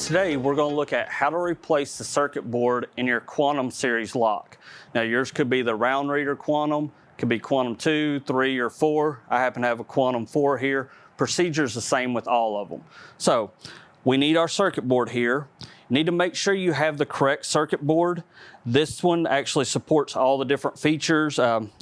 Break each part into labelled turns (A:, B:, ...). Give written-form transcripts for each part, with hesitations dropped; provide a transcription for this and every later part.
A: Today we're going to look at how to replace the circuit board in your Quantum series lock. Now yours could be the Round Reader Quantum, could be Quantum 2, 3, or 4. I happen to have a Quantum 4 here. Procedure's the same with all of them. So we need our circuit board here. You need to make sure you have the correct circuit board. This one actually supports all the different features.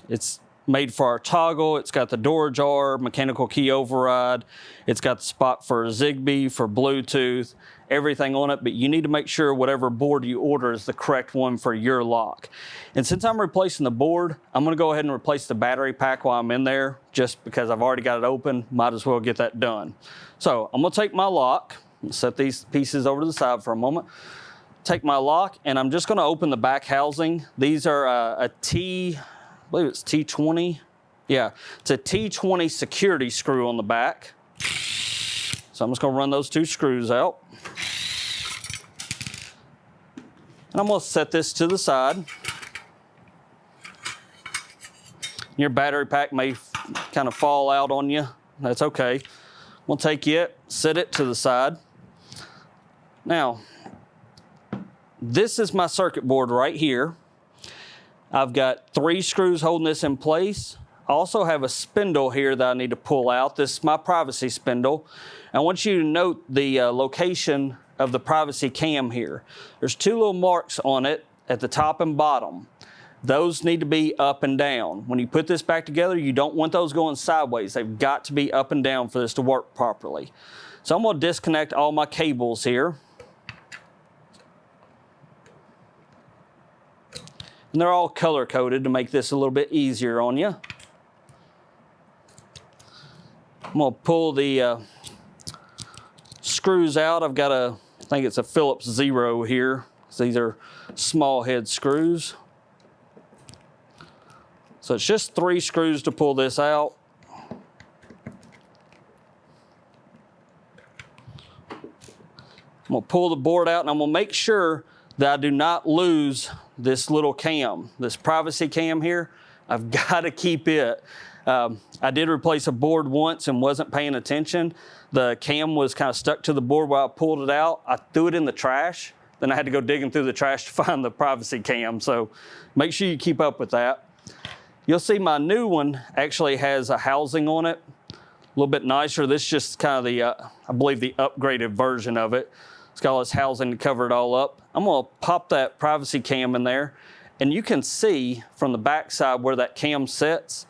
A: It's made for our toggle. It's got the door jar, mechanical key override. It's got the spot for Zigbee, for Bluetooth, everything on it, but you need to make sure whatever board you order is the correct one for your lock. And since I'm replacing the board, I'm gonna go ahead and replace the battery pack while I'm in there, just because I've already got it open, might as well get that done. So I'm gonna take my lock, set these pieces over to the side for a moment, take my lock, and I'm just gonna open the back housing. These are I believe it's T20. Yeah, it's a T20 security screw on the back. So I'm just gonna run those two screws out. And I'm gonna set this to the side. Your battery pack may kind of fall out on you. That's okay. We'll take it, set it to the side. Now, this is my circuit board right here. I've got 3 screws holding this in place. I also have a spindle here that I need to pull out. This is my privacy spindle. I want you to note the location of the privacy cam here. There's 2 little marks on it at the top and bottom. Those need to be up and down. When you put this back together, you don't want those going sideways. They've got to be up and down for this to work properly. So I'm going to disconnect all my cables here. And they're all color coded to make this a little bit easier on you. I'm going to pull the screws out. I've got I think it's a Phillips 0 here. So these are small head screws. So it's just 3 screws to pull this out. I'm going to pull the board out, and I'm going to make sure that I do not lose this little cam, this privacy cam here. I've got to keep it. I did replace a board once and wasn't paying attention. The cam was kind of stuck to the board while I pulled it out. I threw it in the trash. Then I had to go digging through the trash to find the privacy cam. So make sure you keep up with that. You'll see my new one actually has a housing on it, a little bit nicer. This is just kind of the, I believe the upgraded version of it. It's got all this housing to cover it all up. I'm gonna pop that privacy cam in there, and you can see from the back side where that cam sits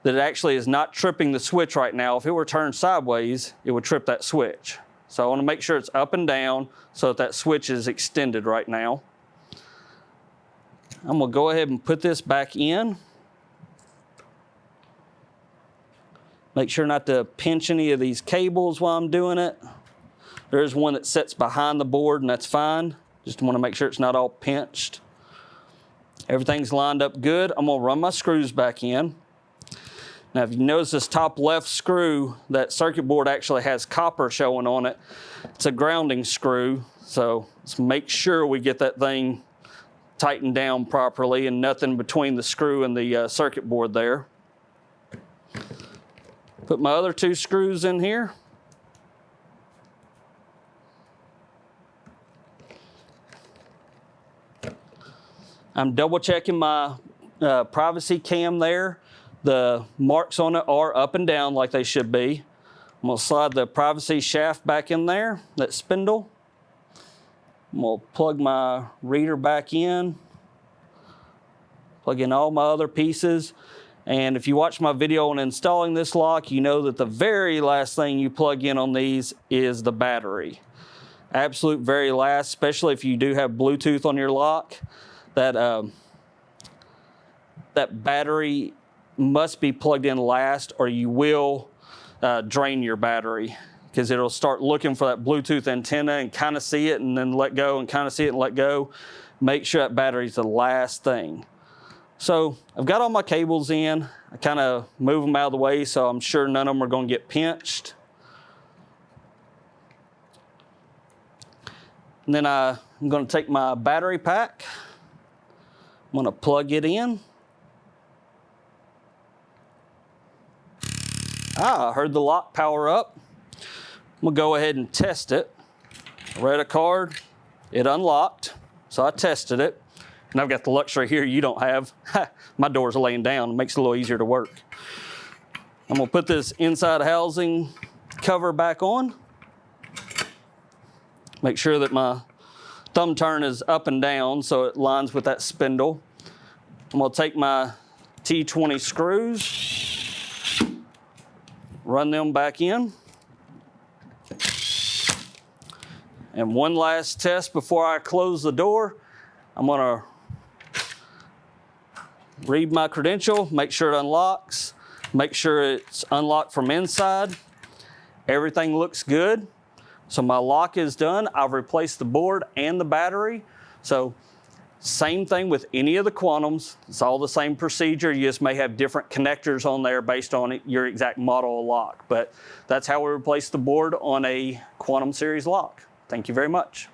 A: that it actually is not tripping the switch right now. If it were turned sideways, it would trip that switch. So I wanna make sure it's up and down so that switch is extended right now. I'm gonna go ahead and put this back in. Make sure not to pinch any of these cables while I'm doing it. There's one that sits behind the board, and that's fine. Just want to make sure it's not all pinched. Everything's lined up good. I'm going to run my screws back in. Now, if you notice this top left screw, that circuit board actually has copper showing on it. It's a grounding screw, so let's make sure we get that thing tightened down properly and nothing between the screw and the circuit board there. Put my other 2 screws in here. I'm double checking my privacy cam there. The marks on it are up and down like they should be. I'm gonna slide the privacy shaft back in there, that spindle. I'm gonna plug my reader back in, plug in all my other pieces. And if you watch my video on installing this lock, you know that the very last thing you plug in on these is the battery. Absolute very last, especially if you do have Bluetooth on your lock. That battery must be plugged in last, or you will drain your battery, because it'll start looking for that Bluetooth antenna and kind of see it and then let go and kind of see it and let go. Make sure that battery's the last thing. So I've got all my cables in. I kind of move them out of the way so I'm sure none of them are going to get pinched. And then I'm going to take my battery pack. I'm going to plug it in. I heard the lock power up. I'm going to go ahead and test it. read a card, it unlocked, so I tested it. And I've got the luxury here you don't have. My doors are laying down, it makes it a little easier to work. I'm gonna put this inside housing cover back on. Make sure that my thumb turn is up and down so it lines with that spindle. I'm gonna take my T20 screws, run them back in. And one last test before I close the door. I'm gonna read my credential, make sure it unlocks, make sure it's unlocked from inside. Everything looks good. So my lock is done. I've replaced the board and the battery. So same thing with any of the Quantums. It's all the same procedure. You just may have different connectors on there based on your exact model of lock. But that's how we replace the board on a Quantum Series lock. Thank you very much.